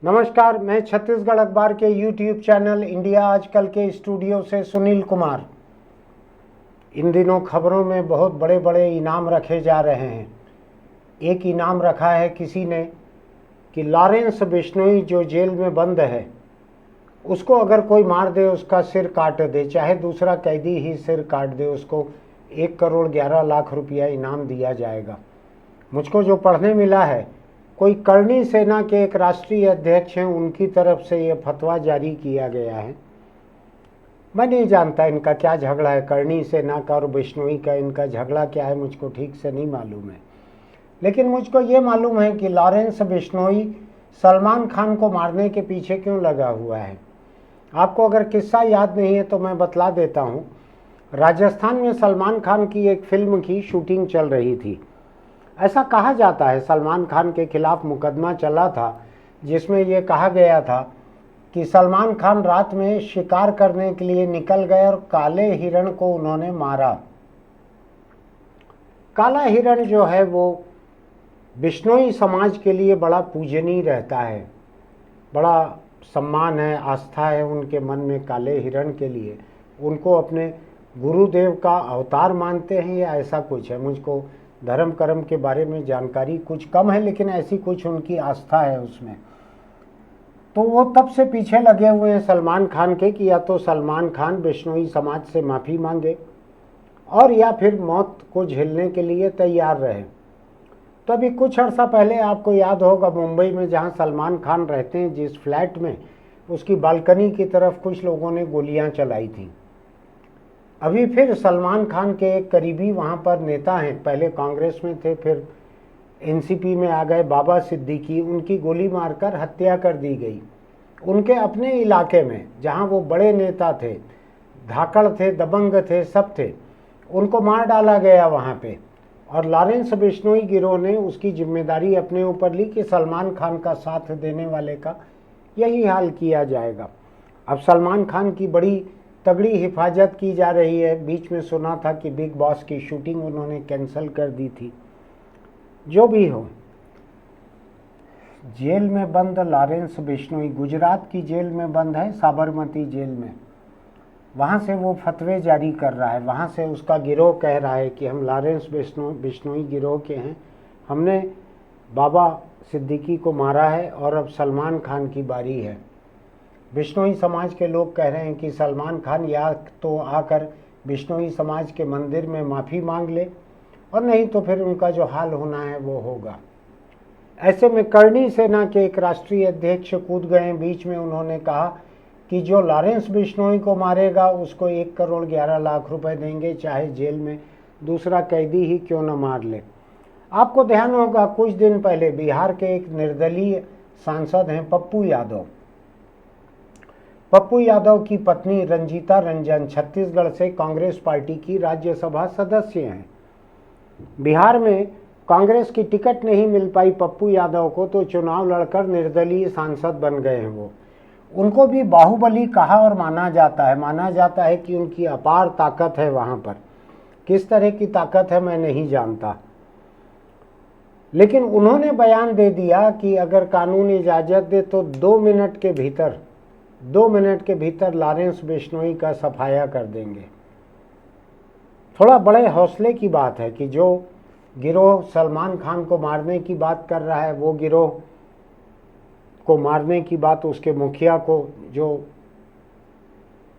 नमस्कार, मैं छत्तीसगढ़ अखबार के यूट्यूब चैनल इंडिया आजकल के स्टूडियो से सुनील कुमार। इन दिनों खबरों में बहुत बड़े बड़े इनाम रखे जा रहे हैं। एक इनाम रखा है किसी ने कि लॉरेंस बिश्नोई जो जेल में बंद है उसको अगर कोई मार दे, उसका सिर काट दे, चाहे दूसरा कैदी ही सिर काट दे, उसको 1,11,00,000 रुपया इनाम दिया जाएगा। मुझको जो पढ़ने मिला है, कोई करणी सेना के एक राष्ट्रीय अध्यक्ष हैं, उनकी तरफ से ये फतवा जारी किया गया है। मैं नहीं जानता इनका क्या झगड़ा है, करणी सेना का और बिश्नोई का इनका झगड़ा क्या है, मुझको ठीक से नहीं मालूम है। लेकिन मुझको ये मालूम है कि लॉरेंस बिश्नोई सलमान खान को मारने के पीछे क्यों लगा हुआ है। आपको अगर किस्सा याद नहीं है तो मैं बतला देता हूँ। राजस्थान में सलमान खान की एक फिल्म की शूटिंग चल रही थी। ऐसा कहा जाता है सलमान खान के खिलाफ मुकदमा चला था, जिसमें यह कहा गया था कि सलमान खान रात में शिकार करने के लिए निकल गए और काले हिरण को उन्होंने मारा। काला हिरण जो है वो बिश्नोई समाज के लिए बड़ा पूजनीय रहता है, बड़ा सम्मान है, आस्था है उनके मन में काले हिरण के लिए। उनको अपने गुरुदेव का अवतार मानते हैं या ऐसा कुछ है। मुझको धर्म कर्म के बारे में जानकारी कुछ कम है, लेकिन ऐसी कुछ उनकी आस्था है उसमें। तो वो तब से पीछे लगे हुए हैं सलमान खान के कि या तो सलमान खान बिश्नोई समाज से माफ़ी मांगे और या फिर मौत को झेलने के लिए तैयार रहे। तो अभी कुछ अर्सा पहले आपको याद होगा, मुंबई में जहां सलमान खान रहते हैं जिस फ्लैट में, उसकी बालकनी की तरफ कुछ लोगों ने गोलियां चलाई थी। अभी फिर सलमान खान के एक करीबी वहाँ पर नेता हैं, पहले कांग्रेस में थे, फिर एनसीपी में आ गए, बाबा सिद्दीकी, उनकी गोली मारकर हत्या कर दी गई। उनके अपने इलाके में जहाँ वो बड़े नेता थे, धाकड़ थे, दबंग थे, सब थे, उनको मार डाला गया वहाँ पे। और लॉरेंस बिश्नोई गिरोह ने उसकी जिम्मेदारी अपने ऊपर ली कि सलमान खान का साथ देने वाले का यही हाल किया जाएगा। अब सलमान खान की बड़ी तगड़ी हिफाजत की जा रही है। बीच में सुना था कि बिग बॉस की शूटिंग उन्होंने कैंसिल कर दी थी। जो भी हो, जेल में बंद लॉरेंस बिश्नोई गुजरात की जेल में बंद है, साबरमती जेल में। वहाँ से वो फतवे जारी कर रहा है, वहाँ से उसका गिरोह कह रहा है कि हम लॉरेंस बिश्नोई गिरोह के हैं, हमने बाबा सिद्दीकी को मारा है और अब सलमान खान की बारी है। बिश्नोई समाज के लोग कह रहे हैं कि सलमान खान या तो आकर बिश्नोई समाज के मंदिर में माफ़ी मांग ले और नहीं तो फिर उनका जो हाल होना है वो होगा। ऐसे में करणी सेना के एक राष्ट्रीय अध्यक्ष कूद गए बीच में। उन्होंने कहा कि जो लॉरेंस बिश्नोई को मारेगा उसको 1,11,00,000 रुपए देंगे, चाहे जेल में दूसरा कैदी ही क्यों न मार ले। आपको ध्यान होगा कुछ दिन पहले बिहार के एक निर्दलीय सांसद हैं पप्पू यादव। पप्पू यादव की पत्नी रंजीता रंजन छत्तीसगढ़ से कांग्रेस पार्टी की राज्यसभा सदस्य हैं। बिहार में कांग्रेस की टिकट नहीं मिल पाई पप्पू यादव को, तो चुनाव लड़कर निर्दलीय सांसद बन गए हैं वो। उनको भी बाहुबली कहा और माना जाता है कि उनकी अपार ताकत है वहाँ पर। किस तरह की ताकत है मैं नहीं जानता, लेकिन उन्होंने बयान दे दिया कि अगर कानून इजाज़त दे तो 2 मिनट के भीतर लॉरेंस बिश्नोई का सफाया कर देंगे। थोड़ा बड़े हौसले की बात है कि जो गिरोह सलमान खान को मारने की बात कर रहा है, वो गिरोह को मारने की बात उसके मुखिया को, जो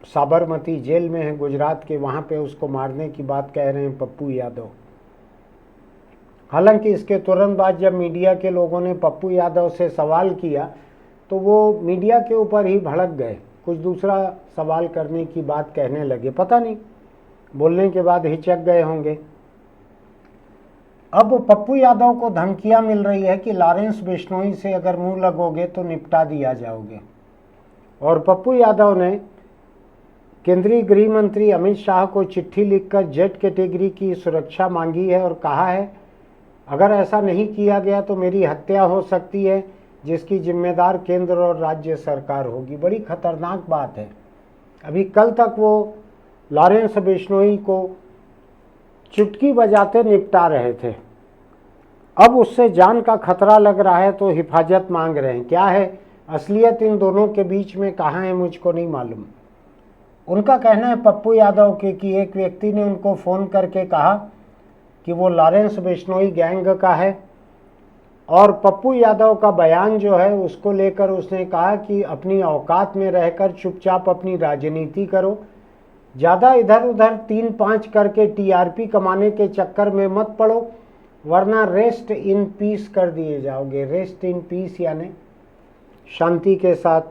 साबरमती जेल में है गुजरात के, वहाँ पे उसको मारने की बात कह रहे हैं पप्पू यादव। हालांकि इसके तुरंत बाद जब मीडिया के लोगों ने पप्पू यादव से सवाल किया तो वो मीडिया के ऊपर ही भड़क गए, कुछ दूसरा सवाल करने की बात कहने लगे। पता नहीं, बोलने के बाद हिचक गए होंगे। अब पप्पू यादव को धमकियां मिल रही है कि लॉरेंस बिश्नोई से अगर मुंह लगोगे तो निपटा दिया जाओगे। और पप्पू यादव ने केंद्रीय गृह मंत्री अमित शाह को चिट्ठी लिखकर जेड कैटेगरी की सुरक्षा मांगी है और कहा है अगर ऐसा नहीं किया गया तो मेरी हत्या हो सकती है, जिसकी जिम्मेदार केंद्र और राज्य सरकार होगी। बड़ी खतरनाक बात है। अभी कल तक वो लॉरेंस बिश्नोई को चुटकी बजाते निपटा रहे थे, अब उससे जान का खतरा लग रहा है तो हिफाजत मांग रहे हैं। क्या है, असलियत इन दोनों के बीच में कहाँ है मुझको नहीं मालूम। उनका कहना है पप्पू यादव के कि एक व्यक्ति ने उनको फ़ोन करके कहा कि वो लॉरेंस बिश्नोई गैंग का है, और पप्पू यादव का बयान जो है उसको लेकर उसने कहा कि अपनी औकात में रहकर चुपचाप अपनी राजनीति करो, ज़्यादा इधर उधर 3-5 करके टीआरपी कमाने के चक्कर में मत पड़ो, वरना रेस्ट इन पीस कर दिए जाओगे। रेस्ट इन पीस यानी शांति के साथ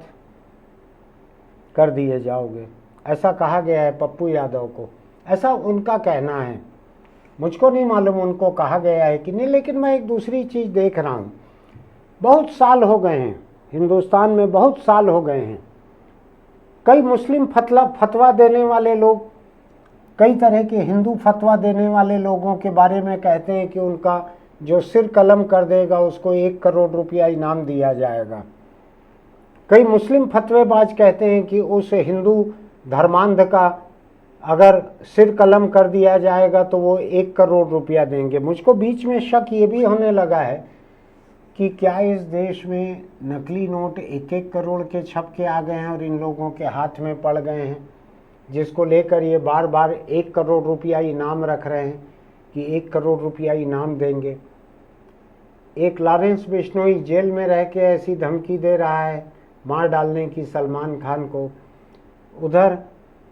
कर दिए जाओगे, ऐसा कहा गया है पप्पू यादव को, ऐसा उनका कहना है। मुझको नहीं मालूम उनको कहा गया है कि नहीं, लेकिन मैं एक दूसरी चीज़ देख रहा हूँ। बहुत साल हो गए हैं हिंदुस्तान में, बहुत साल हो गए हैं। कई मुस्लिम फतवा देने वाले लोग, कई तरह के हिंदू फतवा देने वाले लोगों के बारे में कहते हैं कि उनका जो सिर कलम कर देगा उसको 1 करोड़ रुपया इनाम दिया जाएगा। कई मुस्लिम फतवेबाज कहते हैं कि उस हिंदू धर्मांध का अगर सिर कलम कर दिया जाएगा तो वो 1 करोड़ रुपया देंगे। मुझको बीच में शक ये भी होने लगा है कि क्या इस देश में नकली नोट 1-1 करोड़ के छप के आ गए हैं और इन लोगों के हाथ में पड़ गए हैं, जिसको लेकर ये बार बार 1 करोड़ रुपया इनाम रख रहे हैं कि 1 करोड़ रुपया इनाम देंगे। एक लॉरेंस बिश्नोई जेल में रह के ऐसी धमकी दे रहा है मार डालने की सलमान खान को। उधर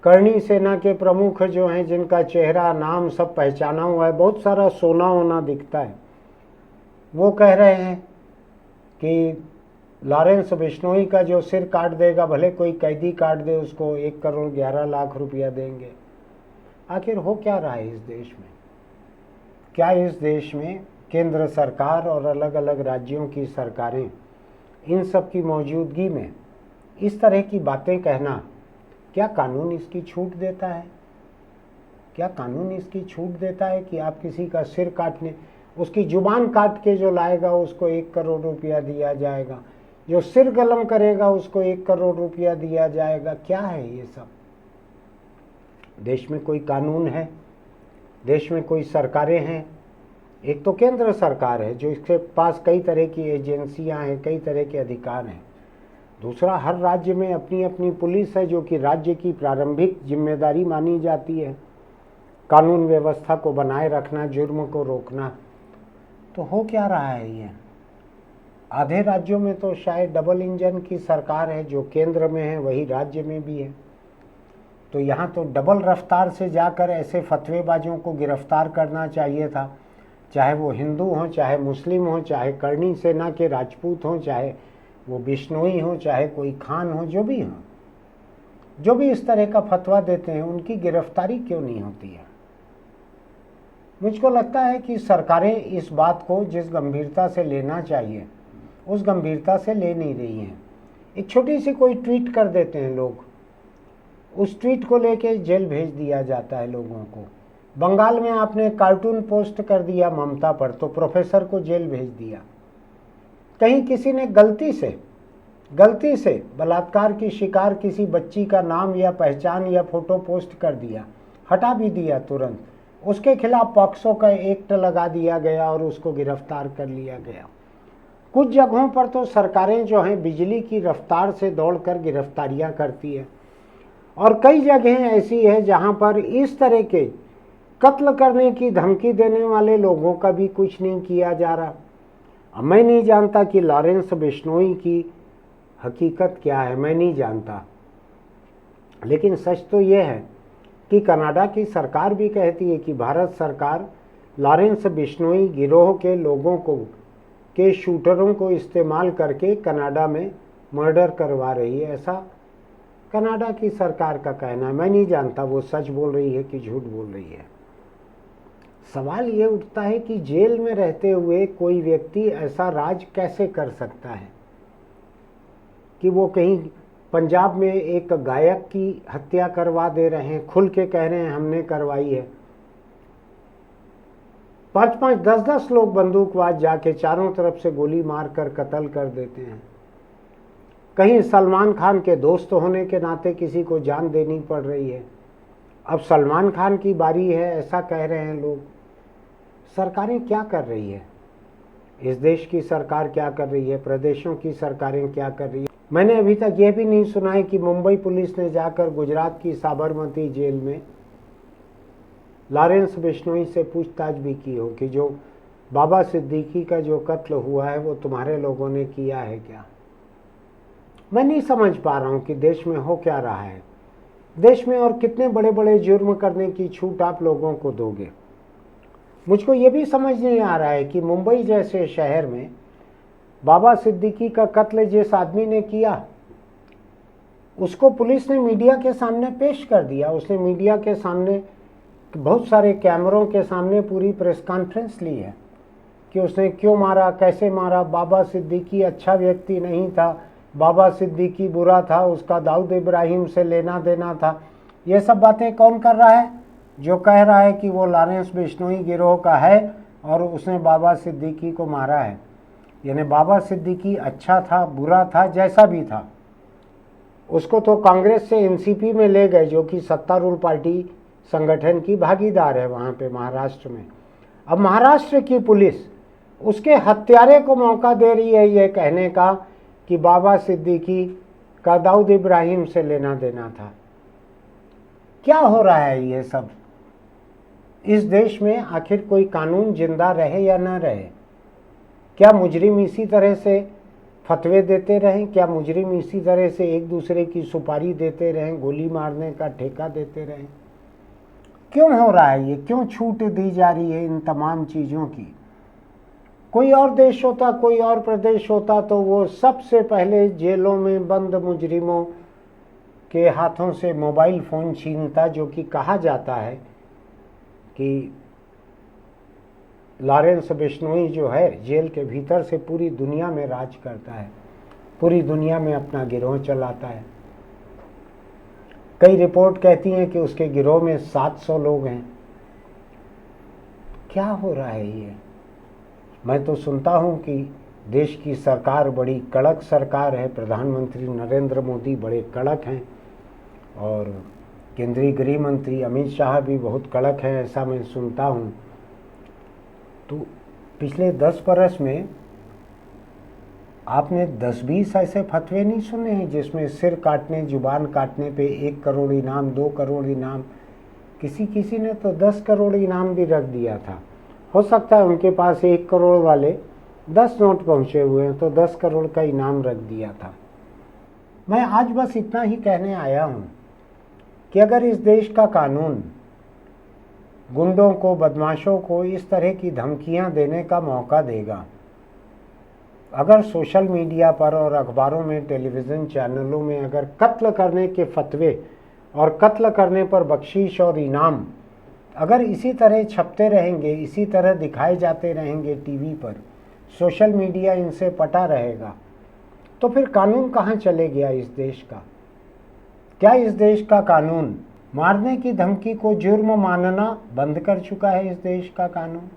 करणी सेना के प्रमुख जो हैं, जिनका चेहरा नाम सब पहचाना हुआ है, बहुत सारा सोना होना दिखता है, वो कह रहे हैं कि लॉरेंस बिश्नोई का जो सिर काट देगा, भले कोई कैदी काट दे, उसको 1 करोड़ 11 लाख रुपया देंगे। आखिर हो क्या रहा है इस देश में? क्या इस देश में केंद्र सरकार और अलग अलग राज्यों की सरकारें, इन सब की मौजूदगी में इस तरह की बातें कहना, क्या कानून इसकी छूट देता है? क्या कानून इसकी छूट देता है कि आप किसी का सिर काटने, उसकी जुबान काट के जो लाएगा उसको 1 करोड़ रुपया दिया जाएगा, जो सिर कलम करेगा उसको 1 करोड़ रुपया दिया जाएगा? क्या है ये सब? देश में कोई कानून है? देश में कोई सरकारें हैं? एक तो केंद्र सरकार है जो इसके पास कई तरह की एजेंसियां हैं, कई तरह के अधिकार हैं। दूसरा, हर राज्य में अपनी अपनी पुलिस है जो कि राज्य की प्रारंभिक जिम्मेदारी मानी जाती है, कानून व्यवस्था को बनाए रखना, जुर्म को रोकना। तो हो क्या रहा है ये? आधे राज्यों में तो शायद डबल इंजन की सरकार है, जो केंद्र में है वही राज्य में भी है। तो यहाँ तो डबल रफ्तार से जाकर ऐसे फतवेबाजों को गिरफ्तार करना चाहिए था, चाहे वो हिंदू हों, चाहे मुस्लिम हों, चाहे करणी सेना के राजपूत हों, चाहे वो बिश्नोई हो, चाहे कोई खान हो, जो भी हो, जो भी इस तरह का फतवा देते हैं, उनकी गिरफ्तारी क्यों नहीं होती है? मुझको लगता है कि सरकारें इस बात को जिस गंभीरता से लेना चाहिए उस गंभीरता से ले नहीं रही हैं। एक छोटी सी कोई ट्वीट कर देते हैं लोग, उस ट्वीट को लेके जेल भेज दिया जाता है लोगों को। बंगाल में आपने कार्टून पोस्ट कर दिया ममता पर तो प्रोफेसर को जेल भेज दिया। कहीं किसी ने गलती से बलात्कार की शिकार किसी बच्ची का नाम या पहचान या फोटो पोस्ट कर दिया, हटा भी दिया तुरंत, उसके खिलाफ पॉक्सो का एक्ट लगा दिया गया और उसको गिरफ्तार कर लिया गया। कुछ जगहों पर तो सरकारें जो हैं बिजली की रफ्तार से दौड़कर गिरफ्तारियां करती है, और कई जगहें ऐसी है जहां पर इस तरह के कत्ल करने की धमकी देने वाले लोगों का भी कुछ नहीं किया जा रहा। मैं नहीं जानता कि लॉरेंस बिश्नोई की हकीकत क्या है, मैं नहीं जानता, लेकिन सच तो ये है कि कनाडा की सरकार भी कहती है कि भारत सरकार लॉरेंस बिश्नोई गिरोह के लोगों को, के शूटरों को इस्तेमाल करके कनाडा में मर्डर करवा रही है, ऐसा कनाडा की सरकार का कहना है। मैं नहीं जानता वो सच बोल रही है कि झूठ बोल रही है। सवाल ये उठता है कि जेल में रहते हुए कोई व्यक्ति ऐसा राज कैसे कर सकता है कि वो कहीं पंजाब में एक गायक की हत्या करवा दे रहे हैं, खुल के कह रहे हैं हमने करवाई है। 5-5, 10-10 लोग बंदूकबाज जाके चारों तरफ से गोली मारकर कत्ल कर देते हैं। कहीं सलमान खान के दोस्त होने के नाते किसी को जान देनी पड़ रही है। अब सलमान खान की बारी है, ऐसा कह रहे हैं लोग। सरकारें क्या कर रही है? इस देश की सरकार क्या कर रही है? प्रदेशों की सरकारें क्या कर रही है? मैंने अभी तक यह भी नहीं सुना है कि मुंबई पुलिस ने जाकर गुजरात की साबरमती जेल में लॉरेंस बिश्नोई से पूछताछ भी की हो कि जो बाबा सिद्दीकी का जो कत्ल हुआ है वो तुम्हारे लोगों ने किया है क्या। मैं नहीं समझ पा रहा हूं कि देश में हो क्या रहा है, देश में और कितने बड़े बड़े जुर्म करने की छूट आप लोगों को दोगे। मुझको ये भी समझ नहीं आ रहा है कि मुंबई जैसे शहर में बाबा सिद्दीकी का कत्ल जिस आदमी ने किया उसको पुलिस ने मीडिया के सामने पेश कर दिया। उसने मीडिया के सामने बहुत सारे कैमरों के सामने पूरी प्रेस कॉन्फ्रेंस ली है कि उसने क्यों मारा, कैसे मारा। बाबा सिद्दीकी अच्छा व्यक्ति नहीं था, बाबा सिद्दीकी बुरा था, उसका दाऊद इब्राहिम से लेना देना था। ये सब बातें कौन कर रहा है? जो कह रहा है कि वो लॉरेंस बिश्नोई गिरोह का है और उसने बाबा सिद्दीकी को मारा है। यानी बाबा सिद्दीकी अच्छा था, बुरा था, जैसा भी था, उसको तो कांग्रेस से एनसीपी में ले गए, जो कि सत्तारूढ़ पार्टी संगठन की भागीदार है वहाँ पे महाराष्ट्र में। अब महाराष्ट्र की पुलिस उसके हत्यारे को मौका दे रही है ये कहने का कि बाबा सिद्दीकी का दाऊद इब्राहिम से लेना देना था। क्या हो रहा है ये सब? इस देश में आखिर कोई कानून जिंदा रहे या ना रहे? क्या मुजरिम इसी तरह से फतवे देते रहें? क्या मुजरिम इसी तरह से एक दूसरे की सुपारी देते रहें, गोली मारने का ठेका देते रहें? क्यों हो रहा है ये? क्यों छूट दी जा रही है इन तमाम चीज़ों की? कोई और देश होता, कोई और प्रदेश होता तो वो सबसे पहले जेलों में बंद मुजरिमों के हाथों से मोबाइल फ़ोन छीनता, जो कि कहा जाता है कि लॉरेंस बिश्नोई जो है जेल के भीतर से पूरी दुनिया में राज करता है, पूरी दुनिया में अपना गिरोह चलाता है। कई रिपोर्ट कहती हैं कि उसके गिरोह में 700 लोग हैं। क्या हो रहा है ये? मैं तो सुनता हूँ कि देश की सरकार बड़ी कड़क सरकार है, प्रधानमंत्री नरेंद्र मोदी बड़े कड़क हैं और केंद्रीय गृह मंत्री अमित शाह भी बहुत कड़क हैं, ऐसा मैं सुनता हूँ। तो पिछले 10 बरस में आपने 10-20 ऐसे फतवे नहीं सुने हैं जिसमें सिर काटने, जुबान काटने पे 1 करोड़ इनाम, 2 करोड़ इनाम? किसी ने तो 10 करोड़ इनाम भी रख दिया था। हो सकता है उनके पास 1 करोड़ वाले 10 नोट पहुंचे हुए हैं तो 10 करोड़ का इनाम रख दिया था। मैं आज बस इतना ही कहने आया हूं कि अगर इस देश का कानून गुंडों को, बदमाशों को इस तरह की धमकियां देने का मौका देगा, अगर सोशल मीडिया पर और अखबारों में, टेलीविज़न चैनलों में अगर कत्ल करने के फतवे और कत्ल करने पर बख्शीश और इनाम अगर इसी तरह छपते रहेंगे, इसी तरह दिखाए जाते रहेंगे टीवी पर, सोशल मीडिया इनसे पटा रहेगा, तो फिर कानून कहाँ चले गया इस देश का? क्या इस देश का कानून मारने की धमकी को जुर्म मानना बंद कर चुका है? इस देश का कानून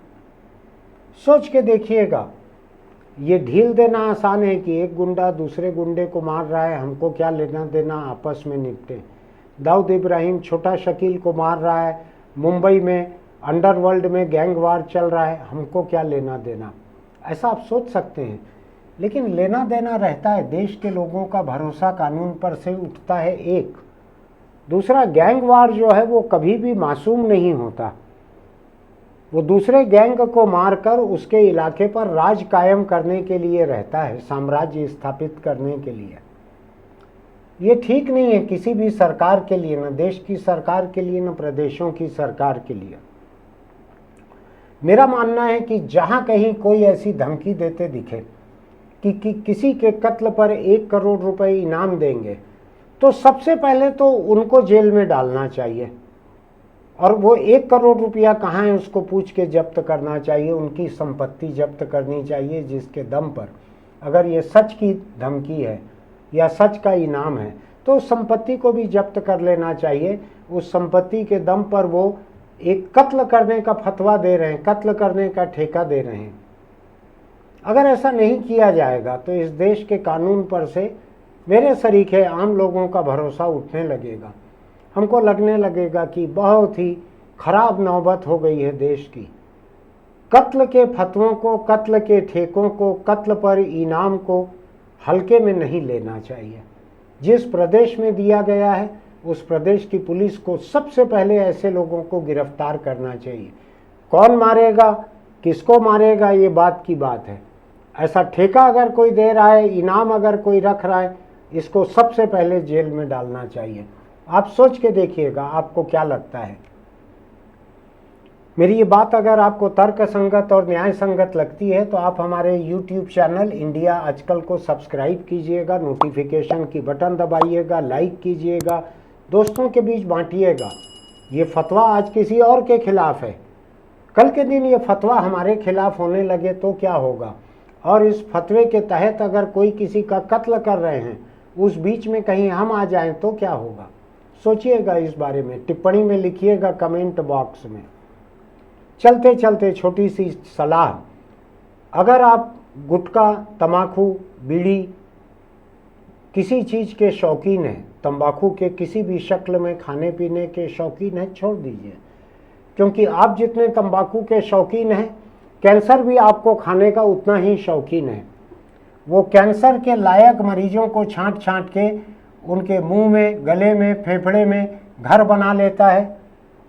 सोच के देखिएगा। ये ढील देना आसान है कि एक गुंडा दूसरे गुंडे को मार रहा है, हमको क्या लेना देना, आपस में निपटे। दाऊद इब्राहिम छोटा शकील को मार रहा है, मुंबई में अंडरवर्ल्ड में गैंग वार चल रहा है, हमको क्या लेना देना, ऐसा आप सोच सकते हैं। लेकिन लेना देना रहता है। देश के लोगों का भरोसा कानून पर से उठता है। एक दूसरा, गैंग वार जो है वो कभी भी मासूम नहीं होता। वो दूसरे गैंग को मारकर उसके इलाके पर राज कायम करने के लिए रहता है, साम्राज्य स्थापित करने के लिए। ये ठीक नहीं है किसी भी सरकार के लिए, न देश की सरकार के लिए, न प्रदेशों की सरकार के लिए। मेरा मानना है कि जहां कहीं कोई ऐसी धमकी देते दिखे कि किसी के कत्ल पर 1 करोड़ रुपए इनाम देंगे, तो सबसे पहले तो उनको जेल में डालना चाहिए। और वो 1 करोड़ रुपया कहाँ है उसको पूछ के जब्त करना चाहिए, उनकी संपत्ति जब्त करनी चाहिए, जिसके दम पर अगर ये सच की धमकी है या सच का इनाम है तो उस संपत्ति को भी जब्त कर लेना चाहिए। उस संपत्ति के दम पर वो एक कत्ल करने का फतवा दे रहे हैं, कत्ल करने का ठेका दे रहे हैं। अगर ऐसा नहीं किया जाएगा तो इस देश के कानून पर से मेरे सरीखे आम लोगों का भरोसा उठने लगेगा। हमको लगने लगेगा कि बहुत ही खराब नौबत हो गई है देश की। कत्ल के फतवों को, कत्ल के ठेकों को, कत्ल पर इनाम को हल्के में नहीं लेना चाहिए। जिस प्रदेश में दिया गया है उस प्रदेश की पुलिस को सबसे पहले ऐसे लोगों को गिरफ्तार करना चाहिए। कौन मारेगा, किसको मारेगा, ये बात की बात है। ऐसा ठेका अगर कोई दे रहा है, इनाम अगर कोई रख रहा है, इसको सबसे पहले जेल में डालना चाहिए। आप सोच के देखिएगा आपको क्या लगता है। मेरी ये बात अगर आपको तर्क संगत और न्याय संगत लगती है तो आप हमारे YouTube चैनल इंडिया आजकल को सब्सक्राइब कीजिएगा, नोटिफिकेशन की बटन दबाइएगा, लाइक कीजिएगा, दोस्तों के बीच बांटिएगा। ये फतवा आज किसी और के खिलाफ है, कल के दिन ये फतवा हमारे खिलाफ होने लगे तो क्या होगा। और इस फतवे के तहत अगर कोई किसी का कत्ल कर रहे हैं, उस बीच में कहीं हम आ जाएं तो क्या होगा। सोचिएगा इस बारे में, टिप्पणी में लिखिएगा, कमेंट बॉक्स में। चलते चलते छोटी सी सलाह, अगर आप गुटखा, तम्बाकू, बीड़ी किसी चीज़ के शौकीन हैं, तंबाकू के किसी भी शक्ल में खाने पीने के शौकीन हैं, छोड़ दीजिए। क्योंकि आप जितने तंबाकू के शौकीन हैं, कैंसर भी आपको खाने का उतना ही शौकीन है। वो कैंसर के लायक मरीजों को छांट छांट के उनके मुंह में, गले में, फेफड़े में घर बना लेता है।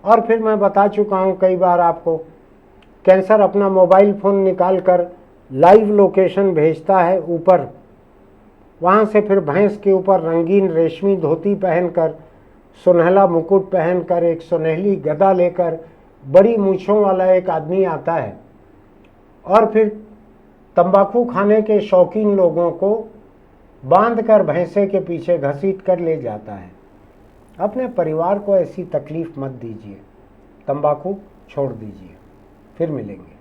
और फिर मैं बता चुका हूँ कई बार आपको, कैंसर अपना मोबाइल फ़ोन निकाल कर लाइव लोकेशन भेजता है ऊपर, वहाँ से फिर भैंस के ऊपर रंगीन रेशमी धोती पहनकर, सुनहला मुकुट पहनकर, एक सुनहली गदा लेकर बड़ी मूंछों वाला एक आदमी आता है और फिर तंबाकू खाने के शौकीन लोगों को बांधकर भैंसे के पीछे घसीट कर ले जाता है। अपने परिवार को ऐसी तकलीफ मत दीजिए, तंबाकू छोड़ दीजिए। फिर मिलेंगे।